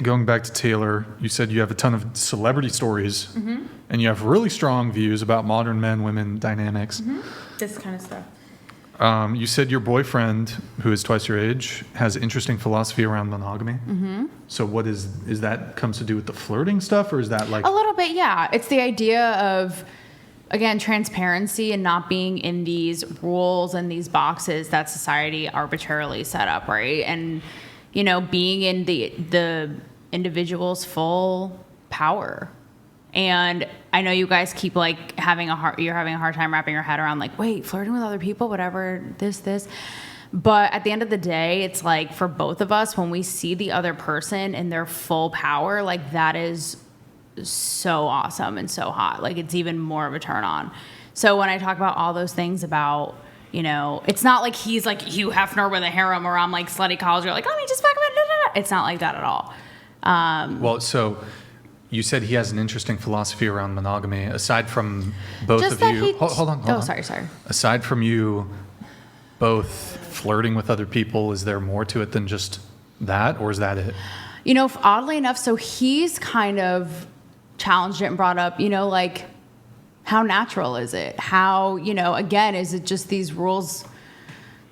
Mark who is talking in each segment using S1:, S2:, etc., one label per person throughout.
S1: going back to Taylor, you said you have a ton of celebrity stories, and you have really strong views about modern men women dynamics.
S2: This kind of stuff.
S1: You said your boyfriend, who is twice your age, has interesting philosophy around monogamy. So what is that comes to do with the flirting stuff, or is that like
S2: a little bit? Yeah, it's the idea of, again, transparency and not being in these rules and these boxes that society arbitrarily set up, right? And being in the individual's full power. And I know you guys keep like you're having a hard time wrapping your head around like, wait, flirting with other people, whatever, this. But at the end of the day, it's like for both of us, when we see the other person in their full power, like that is so awesome and so hot. Like it's even more of a turn on. So when I talk about all those things about, it's not like he's like Hugh Hefner with a harem, or I'm like slutty college girl, like, let me just fuck about it. It's not like that at all.
S1: Well, so you said he has an interesting philosophy around monogamy. Aside from both of you, hold on.
S2: Sorry.
S1: Aside from you both flirting with other people, is there more to it than just that, or is that it?
S2: Oddly enough, so he's kind of challenged it and brought up, like, how natural is it? How, again, is it just these rules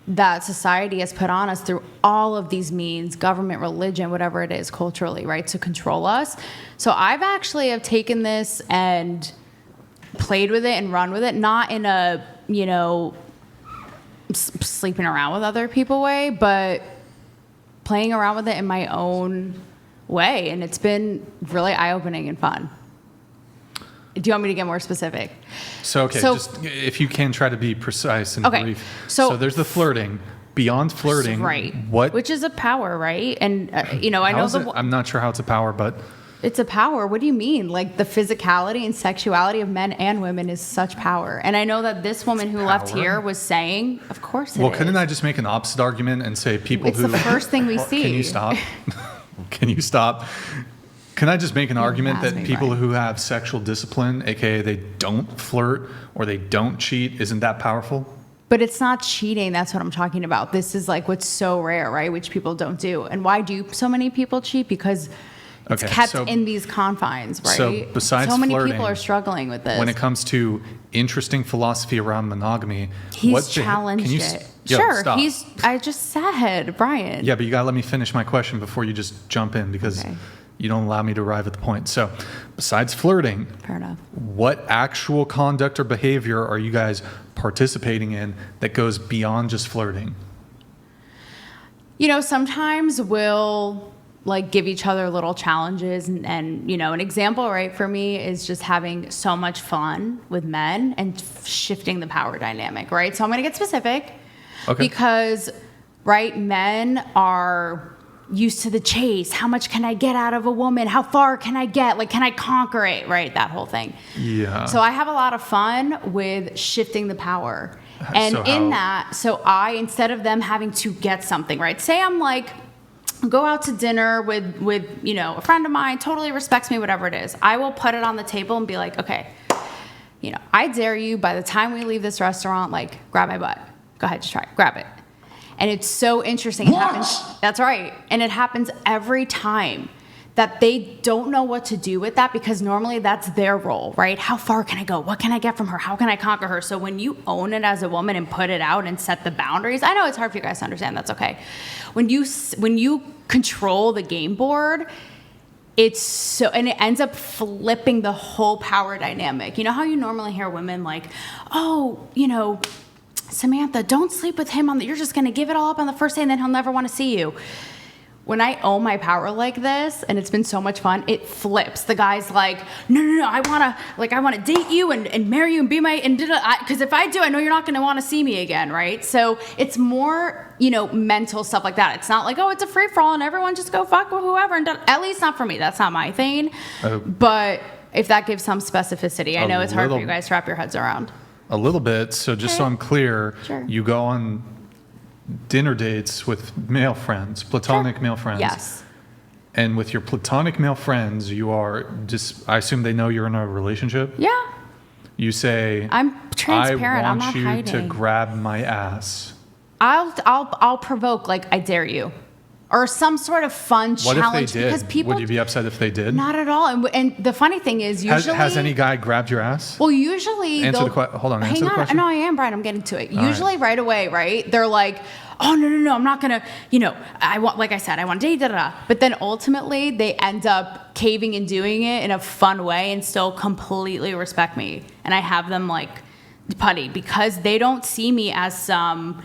S2: that society has put on us through all of these means, government, religion, whatever it is, culturally, right, to control us. So I've actually have taken this and played with it and run with it, not in a, sleeping around with other people way, but playing around with it in my own way. And it's been really eye-opening and fun. Do you want me to get more specific?
S1: So just if you can try to be precise and brief. So there's the flirting. Beyond flirting,
S2: right?
S1: Which
S2: is a power, right? And I know
S1: I'm not sure how it's a power, but
S2: it's a power. What do you mean? Like the physicality and sexuality of men and women is such power. And I know that this woman who left here was saying, of course it is.
S1: Well, couldn't I just make an opposite argument and say people
S2: it's the first thing we see.
S1: Can you stop? Can you stop? Can I just make an argument that people who have sexual discipline, aka they don't flirt or they don't cheat, isn't that powerful?
S2: But it's not cheating. That's what I'm talking about. This is like what's so rare, right? Which people don't do. And why do so many people cheat? Because it's kept in these confines, right?
S1: So besides
S2: so many
S1: flirting,
S2: people are struggling with this.
S1: When it comes to interesting philosophy around monogamy,
S2: he's challenged it.
S1: Sure, stop.
S2: I just said, Brian.
S1: Yeah, but you gotta let me finish my question before you just jump in, because you don't allow me to arrive at the point. So besides flirting,
S2: fair enough,
S1: what actual conduct or behavior are you guys participating in that goes beyond just flirting?
S2: Sometimes we'll like give each other little challenges and an example, right, for me is just having so much fun with men and shifting the power dynamic, right? So I'm going to get specific because, right, men are used to the chase. How much can I get out of a woman? How far can I get? Like, can I conquer it? Right? That whole thing. Yeah. So I have a lot of fun with shifting the power. And so I, instead of them having to get something, right? Say I'm like, go out to dinner with a friend of mine, totally respects me, whatever it is. I will put it on the table and be like, okay, I dare you, by the time we leave this restaurant, like, grab my butt. Go ahead, just try it. Grab it. And it's so interesting. It happens. That's right. And it happens every time that they don't know what to do with that, because normally that's their role, right? How far can I go? What can I get from her? How can I conquer her? So when you own it as a woman and put it out and set the boundaries, I know it's hard for you guys to understand. That's okay. When you control the game board, and it ends up flipping the whole power dynamic. You know how you normally hear women like, oh, Samantha, don't sleep with him you're just going to give it all up on the first day and then he'll never want to see you. When I own my power like this, and it's been so much fun, it flips. The guy's like, no, I want to date you and marry you and be because if I do, I know you're not going to want to see me again, right? So it's more, mental stuff like that. It's not like, oh, it's a free for all and everyone just go fuck with whoever. And at least not for me. That's not my thing. But if that gives some specificity, I know it's hard for you guys to wrap your heads around.
S1: A little bit. So just so I'm clear, you go on dinner dates with male friends, platonic male friends.
S2: Yes.
S1: And with your platonic male friends, you are just, I assume they know you're in a relationship?
S2: Yeah.
S1: You say,
S2: I'm transparent. I'm not hiding.
S1: I want you to grab my ass.
S2: I'll provoke, like, I dare you. or some sort of fun
S1: What
S2: challenge.
S1: if they did?
S2: Because people,
S1: Would you be upset if they did?
S2: not at all. And the funny thing is, usually
S1: Has any guy grabbed your ass?
S2: well, usually
S1: Answer
S2: they'll-
S1: the question. Hold on.
S2: hang
S1: Answer the
S2: on.
S1: question.
S2: No, I am, Brian. I'm getting to it.
S1: All
S2: Usually right away, right? They're like, oh, no, I'm not going to, I want, like I said, I want to date, da-da-da. But then ultimately they end up caving and doing it in a fun way and still completely respect me. And I have them like putty because they don't see me as some,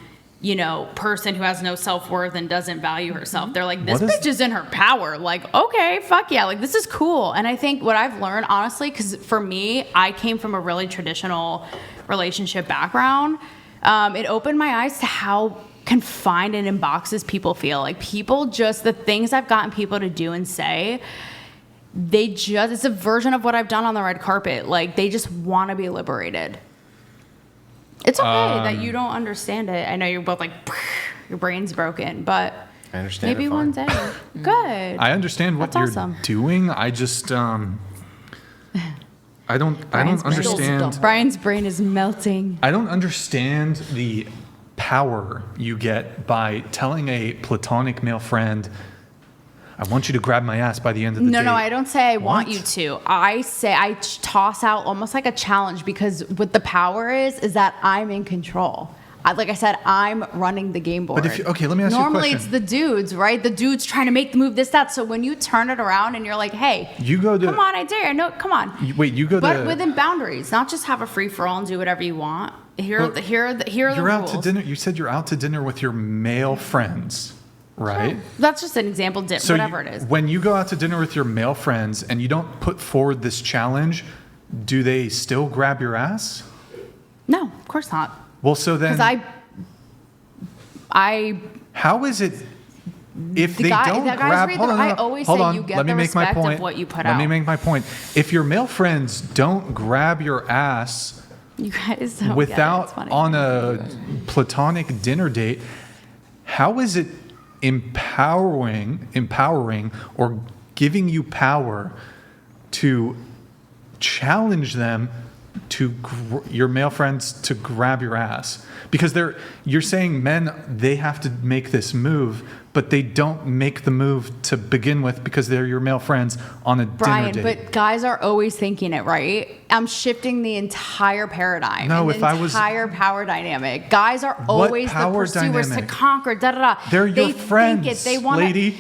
S2: person who has no self-worth and doesn't value herself. They're like, this bitch is in her power. Like, okay, fuck yeah. Like, this is cool. And I think what I've learned, honestly, because for me, I came from a really traditional relationship background. It opened my eyes to how confined and in boxes people feel. Like, people just, the things I've gotten people to do and say, it's a version of what I've done on the red carpet. Like, they just want to be liberated. It's okay that you don't understand it. I know you're both like, your brain's broken, but
S3: I understand
S2: maybe
S3: it
S2: one
S3: fine.
S2: day. Good.
S1: I understand what
S2: That's
S1: you're
S2: awesome.
S1: doing. I just I don't understand.
S2: Brian's brain is melting.
S1: I don't understand the power you get by telling a platonic male friend, I want you to grab my ass by the end of the day.
S2: No, I don't say I want
S1: What?
S2: you to. I say I toss out almost like a challenge because what the power is that I'm in control. Like I said, I'm running the game board.
S1: But okay, let me ask you a
S2: Normally
S1: question.
S2: it's the dudes, right? The dudes trying to make the move, this, that. So when you turn it around and you're like, hey,
S1: You go to-
S2: come on, I dare. No, come on.
S1: You go
S2: But
S1: to.
S2: within boundaries, not just have a free for all and do whatever you want. Here are the
S1: You're out
S2: rules.
S1: to dinner. You said you're out to dinner with your male friends, right?
S2: That's just an example,
S1: So
S2: whatever it is.
S1: When you go out to dinner with your male friends and you don't put forward this challenge, do they still grab your ass?
S2: No, of course not.
S1: Well, so then
S2: Because I
S1: how is it if they don't
S2: the guys
S1: grab?
S2: read
S1: Hold
S2: the-
S1: on,
S2: I always say you get
S1: Let me
S2: the
S1: make my
S2: respect of
S1: point.
S2: what you put
S1: Let me
S2: out.
S1: make my point. If your male friends don't grab your ass
S2: you guys don't get it. It's
S1: without
S2: funny.
S1: on a platonic dinner date, how is it empowering or giving you power to challenge them to your male friends to grab your ass? Because you're saying men, they have to make this move, but they don't make the move to begin with because they're your male friends on a
S2: Brian,
S1: dinner date.
S2: but guys are always thinking it, right? I'm shifting the entire paradigm.
S1: No,
S2: and
S1: if
S2: the
S1: I was-
S2: entire power dynamic. Guys are always the
S1: power
S2: pursuers
S1: dynamic?
S2: to conquer. Da da da.
S1: They're your
S2: They
S1: friends,
S2: think it. They want
S1: lady.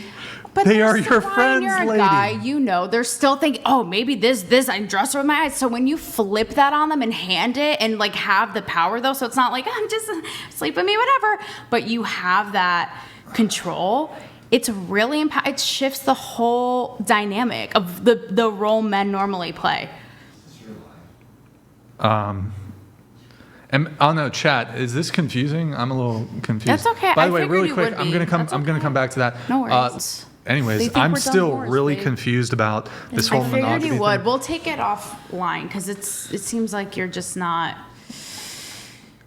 S2: But
S1: They
S2: they're
S1: are your
S2: still, Brian,
S1: friends,
S2: you're a
S1: lady.
S2: guy, they're still thinking, oh, maybe this, I dress her with my eyes. So when you flip that on them and hand it and like have the power though, so it's not like, I'm just sleep with me, whatever. But you have that control. It's really, it shifts the whole dynamic of the role men normally play.
S1: And oh no, chat, is this confusing? I'm a little confused.
S2: That's okay.
S1: By
S2: I
S1: the way,
S2: figured
S1: really
S2: you
S1: quick,
S2: would
S1: I'm
S2: be.
S1: gonna come.
S2: That's
S1: I'm gonna
S2: okay.
S1: come back to that.
S2: No worries. They
S1: Anyways,
S2: think
S1: I'm
S2: we're dumb
S1: still
S2: whores,
S1: really
S2: babe.
S1: confused about this
S2: I
S1: whole
S2: figured
S1: monogamy
S2: you would.
S1: thing.
S2: We'll take it offline because it seems like you're just not.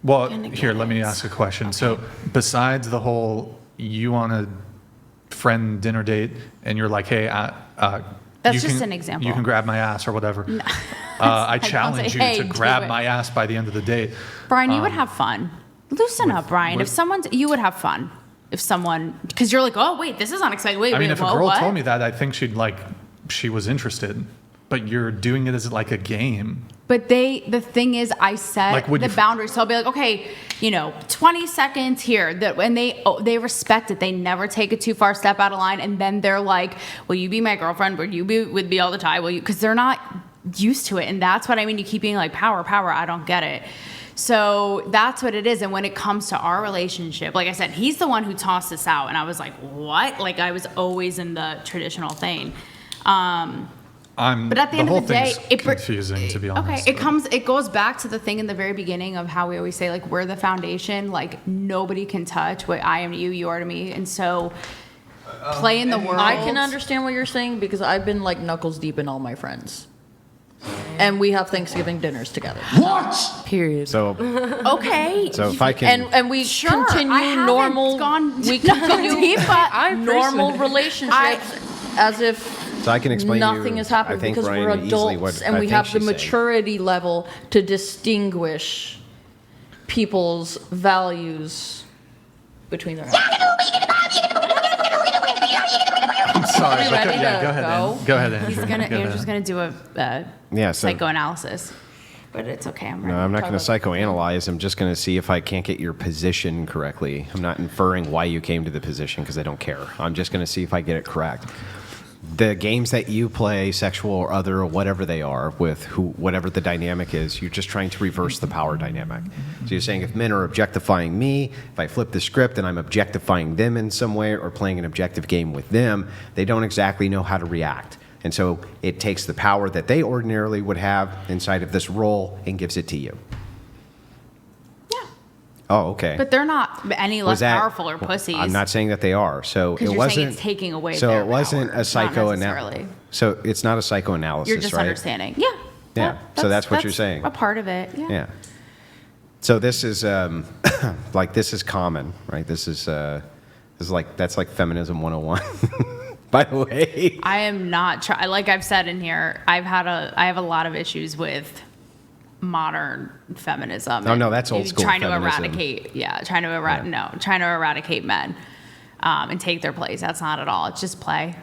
S1: Well,
S2: gonna
S1: here,
S2: get
S1: let me
S2: it.
S1: ask a question. So, besides the whole, you on a friend dinner date, and you're like, hey,
S2: That's
S1: you
S2: just
S1: can-
S2: an example.
S1: You can grab my ass or whatever. I
S2: don't
S1: challenge
S2: say,
S1: you
S2: "Hey,
S1: to
S2: do
S1: grab
S2: it."
S1: my ass by the end of the date.
S2: Brian, you would have fun. Loosen up, Brian.
S1: with-
S2: You would have fun if someone, because you're like, oh wait, this is unexpected. Wait,
S1: I mean,
S2: wait,
S1: if a
S2: whoa,
S1: girl
S2: what?
S1: told me that, I think she was interested. But you're doing it as like a game.
S2: But the thing is, I set
S1: Like, would
S2: the
S1: you-
S2: boundaries. So I'll be like, okay, 20 seconds here. And they respect it. They never take a too far step out of line. And then they're like, will you be my girlfriend? Will you be with me all the time? Will you? Because they're not used to it. And that's what I mean. You keep being like, power. I don't get it. So that's what it is. And when it comes to our relationship, like I said, he's the one who tossed this out. And I was like, what? Like I was always in the traditional thing. But at the end of the day,
S1: it's confusing, to be honest.
S2: Okay, it goes back to the thing in the very beginning of how we always say, like, we're the foundation, like nobody can touch what I am to you, you are to me. And so play in the world.
S4: I can understand what you're saying because I've been like knuckles deep in all my friends. And we have Thanksgiving dinners together.
S5: What?
S4: Period.
S3: So,
S2: Okay.
S3: so if I can,
S4: And we
S2: Sure,
S4: continue
S2: I haven't
S4: normal
S2: gone
S4: we
S2: knuckle
S4: continue
S2: deep, but
S4: normal relationships as if
S3: so I can explain to you,
S4: nothing has happened
S3: I think,
S4: because
S3: Ryan,
S4: we're
S3: easily
S4: adults
S3: what
S4: and
S3: I
S4: we
S3: think
S4: have the
S3: she's saying.
S4: maturity level to distinguish people's values between their actions.
S1: sorry.
S4: Are you
S1: but
S4: ready
S1: yeah,
S4: to
S1: go ahead.
S4: go?
S1: Then. Go ahead. Andrew.
S2: He's gonna
S1: Go
S2: Andrew's
S1: ahead.
S2: gonna do a
S3: Yeah, so-
S2: psychoanalysis, but it's okay. I'm ready.
S3: No, I'm not
S2: to
S3: going to
S2: talk about-
S3: psychoanalyze. I'm just going to see if I can't get your position correctly. I'm not inferring why you came to the position because I don't care. I'm just going to see if I get it correct. The games that you play, sexual or other, or whatever they are, with whatever the dynamic is, you're just trying to reverse the power dynamic. So you're saying if men are objectifying me, if I flip the script and I'm objectifying them in some way or playing an objective game with them, they don't exactly know how to react. And so it takes the power that they ordinarily would have inside of this role and gives it to you.
S2: Yeah,
S3: Oh, okay.
S2: but they're not any less powerful or pussies.
S3: I'm not saying that they are. So
S2: 'Cause
S3: it
S2: you're
S3: wasn't.
S2: saying it's taking away
S3: So
S2: their
S3: it wasn't
S2: power,
S3: a
S2: not
S3: psychoanalysis.
S2: necessarily.
S3: So it's not a psychoanalysis,
S2: You're just
S3: right?
S2: understanding. Yeah.
S3: Yeah, so that's what you're saying.
S2: A part of it. Yeah.
S3: Yeah. So this is like this is common, right? This is like that's like feminism 101. By the way.
S2: I am not like I've said in here. I have a lot of issues with modern feminism.
S3: Oh, no,
S2: and
S3: that's old school
S2: trying
S3: feminism.
S2: to eradicate. Yeah, trying to eradicate men and take their place. That's not at all. It's just play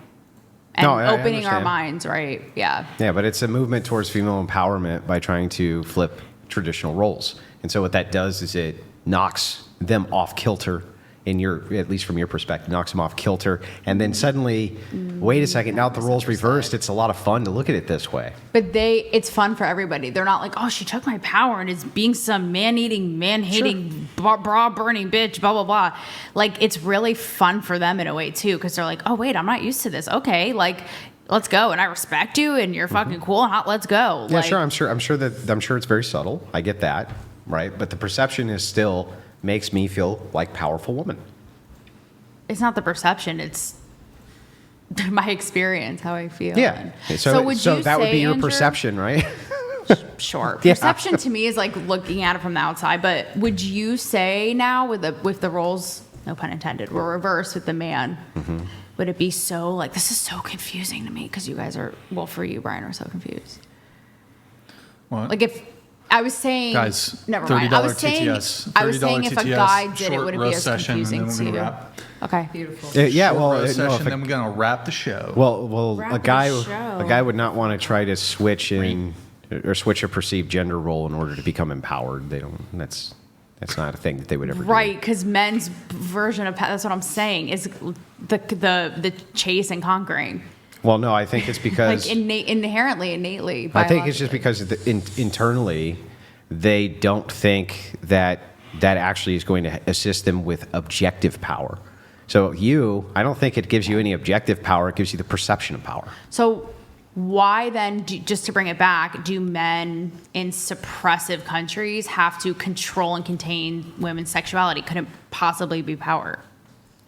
S2: and
S3: No, I
S2: opening our
S3: understand.
S2: minds. Right? Yeah.
S3: Yeah, but it's a movement towards female empowerment by trying to flip traditional roles. And so what that does is it knocks them off kilter at least from your perspective, knocks them off kilter. And then suddenly, wait a second, now that the roles reversed, it's a lot of fun to look at it this way.
S2: But it's fun for everybody. They're not like, oh, she took my power and is being some man-eating, man-hating, bra-burning bitch, blah, blah, blah. Like, it's really fun for them in a way, too, because they're like, oh, wait, I'm not used to this. Okay, like, let's go. And I respect you, and you're fucking cool. Let's go.
S3: Yeah,
S2: like,
S3: sure. I'm sure it's very subtle. I get that, right? But the perception is still makes me feel like powerful woman.
S2: It's not the perception. It's my experience, how I feel.
S3: Yeah.
S2: And
S3: So
S2: would
S3: so
S2: you
S3: that would
S2: say,
S3: be your
S2: Andrew-
S3: perception, right?
S2: Sure.
S3: Yeah.
S2: Perception to me is like looking at it from the outside. But would you say now with the roles, no pun intended, were reversed with the man, would it be so like, this is so confusing to me because you guys are, well, for you, Brian, are so confused.
S1: What?
S2: Like if I was saying,
S1: Guys,
S2: never mind. I was
S1: $30
S2: saying,
S1: TTS.
S2: I was saying
S1: $30
S2: if a
S1: TTS,
S2: guy did it,
S1: short
S2: would it be
S1: roast
S2: as
S1: session, and
S2: confusing
S1: then
S2: to
S1: we're
S2: you?
S1: gonna wrap.
S2: Okay.
S4: Beautiful.
S3: Yeah.
S1: Short
S3: Well,
S1: roast
S3: no,
S1: session,
S3: if a-
S1: then we're gonna wrap the show.
S3: well,
S2: Wrap
S3: a
S2: the
S3: guy
S2: show.
S3: would not want to try to switch in or switch a perceived gender role in order to become empowered. They don't. That's not a thing that they would ever do.
S2: Right, because men's version of that's what I'm saying is the chase and conquering.
S3: Well, no, I think it's because
S2: Like innately.
S3: I think it's just
S2: biologically.
S3: because internally they don't think that actually is going to assist them with objective power. So I don't think it gives you any objective power. It gives you the perception of power.
S2: So why then, just to bring it back, do men in suppressive countries have to control and contain women's sexuality? Couldn't possibly be power.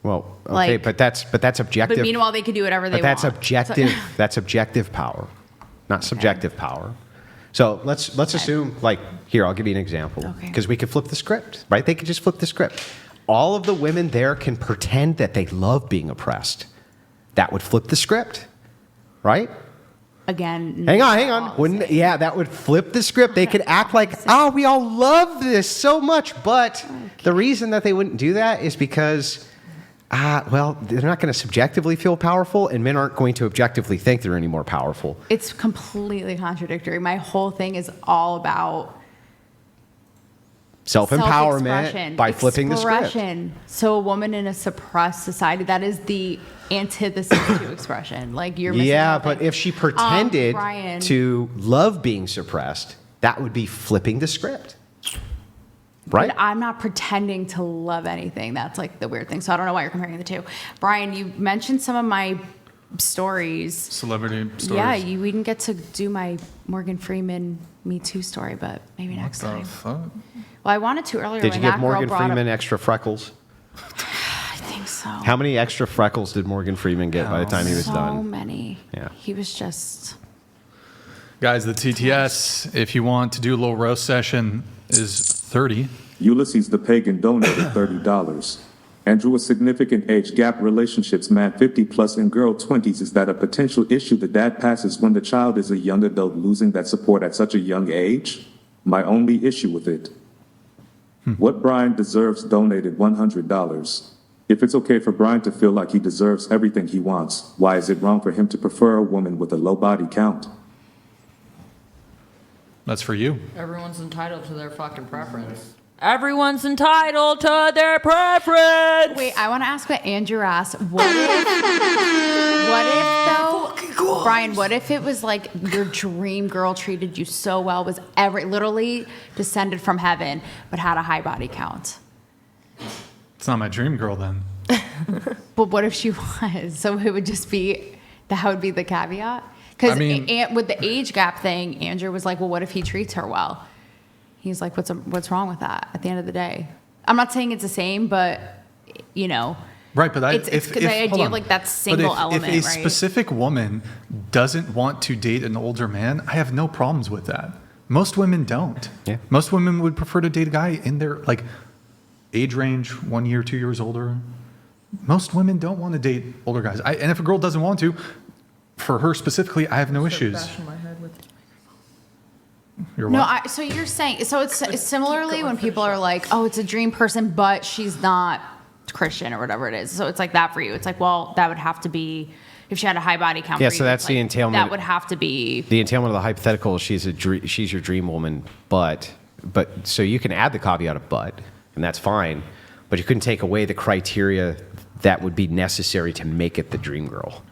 S3: Well, okay,
S2: Like-
S3: but that's objective.
S2: But meanwhile, they could do whatever they
S3: But that's
S2: want.
S3: objective. That's objective power, not subjective power. So let's assume, like, here, I'll give you an example,
S2: Okay.
S3: because we could flip the script, right? They could just flip the script. All of the women there can pretend that they love being oppressed. That would flip the script, right?
S2: Again.
S3: Hang on. Yeah, that would flip the script. They could act like, we all love this so much. But the reason that they wouldn't do that is because, they're not going to subjectively feel powerful, and men aren't going to objectively think they're any more powerful.
S2: It's completely contradictory. My whole thing is all about
S3: Self-empowerment
S2: self-expression,
S3: by flipping the script.
S2: expression. So a woman in a suppressed society, that is the antithesis to expression. Like you're missing
S3: Yeah,
S2: out
S3: but
S2: thing.
S3: if she pretended
S2: Brian.
S3: to love being suppressed, that would be flipping the script. Right?
S2: But I'm not pretending to love anything. That's like the weird thing. So I don't know why you're comparing the two. Brian, you mentioned some of my stories.
S1: Celebrity stories.
S2: Yeah, we didn't get to do my Morgan Freeman Me Too story, but maybe
S1: What
S2: next
S1: the
S2: time.
S1: fuck?
S2: Well, I wanted to earlier.
S3: Did
S2: when
S3: you give
S2: that girl
S3: Morgan
S2: brought
S3: Freeman
S2: up,
S3: extra freckles?
S2: I think so.
S3: How many extra freckles did Morgan Freeman get by the time he was
S2: so
S3: done?
S2: many.
S3: Yeah.
S2: He was just.
S1: Guys, the TTS, if you want to do a little roast session, is 30.
S5: Ulysses the Pagan donated $30. Andrew, a significant age gap relationships, man 50 plus and girl 20s. Is that a potential issue the dad passes when the child is a young adult, losing that support at such a young age? My only issue with it. What Brian deserves donated $100. If it's okay for Brian to feel like he deserves everything he wants, why is it wrong for him to prefer a woman with a low body count?
S1: That's for you.
S4: Everyone's entitled to their fucking preference. Everyone's entitled to their preference.
S2: Wait, I want to ask what Andrew asked. What if though, Brian, what if it was like your dream girl treated you so well, was literally descended from heaven, but had a high body count?
S1: It's not my dream girl then.
S2: But what if she was? So it would just be, that would be the caveat? Because
S1: I mean-
S2: with the age gap thing, Andrew was like, well, what if he treats her well? He's like, what's wrong with that at the end of the day? I'm not saying it's the same, but, you know.
S1: Right, but
S2: It's the idea
S1: hold
S2: of
S1: on.
S2: like that
S1: But
S2: single element,
S1: if a
S2: right?
S1: specific woman doesn't want to date an older man, I have no problems with that. Most women don't.
S3: Yeah.
S1: Most women would prefer to date a guy in their like age range, 1 year, 2 years older. Most women don't want to date older guys. And if a girl doesn't want to, for her specifically, I have no issues.
S4: Bashing my head with
S1: You're
S2: No,
S1: what?
S2: so you're saying, so it's similarly when people are like, oh, it's a dream person, but she's not Christian or whatever it is. So it's like that for you. It's like, well, that would have to be, if she had a high body count.
S3: Yeah,
S2: for
S3: so
S2: you,
S3: that's
S2: it's
S3: the
S2: like,
S3: entailment.
S2: That would have to be.
S3: The entailment of the hypothetical, she's your dream woman, but so you can add the caveat of but, and that's fine, but you couldn't take away the criteria that would be necessary to make it the dream girl.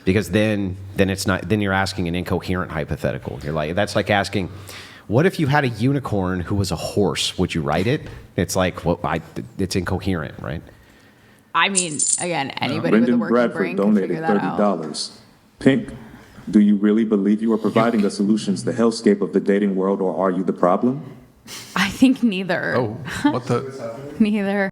S3: Because then it's not, then you're asking an incoherent hypothetical. You're like, that's like asking, what if you had a unicorn who was a horse? Would you write it? It's like, well, it's incoherent, right?
S2: I mean, again, anybody with a
S5: Brendan
S2: working
S5: Bradford
S2: brain can
S5: donated
S2: figure that out.
S5: $30. Pink, do you really believe you are providing the solutions to the hellscape of the dating world, or are you the problem?
S2: I think neither.
S1: Oh, what the?
S2: Neither.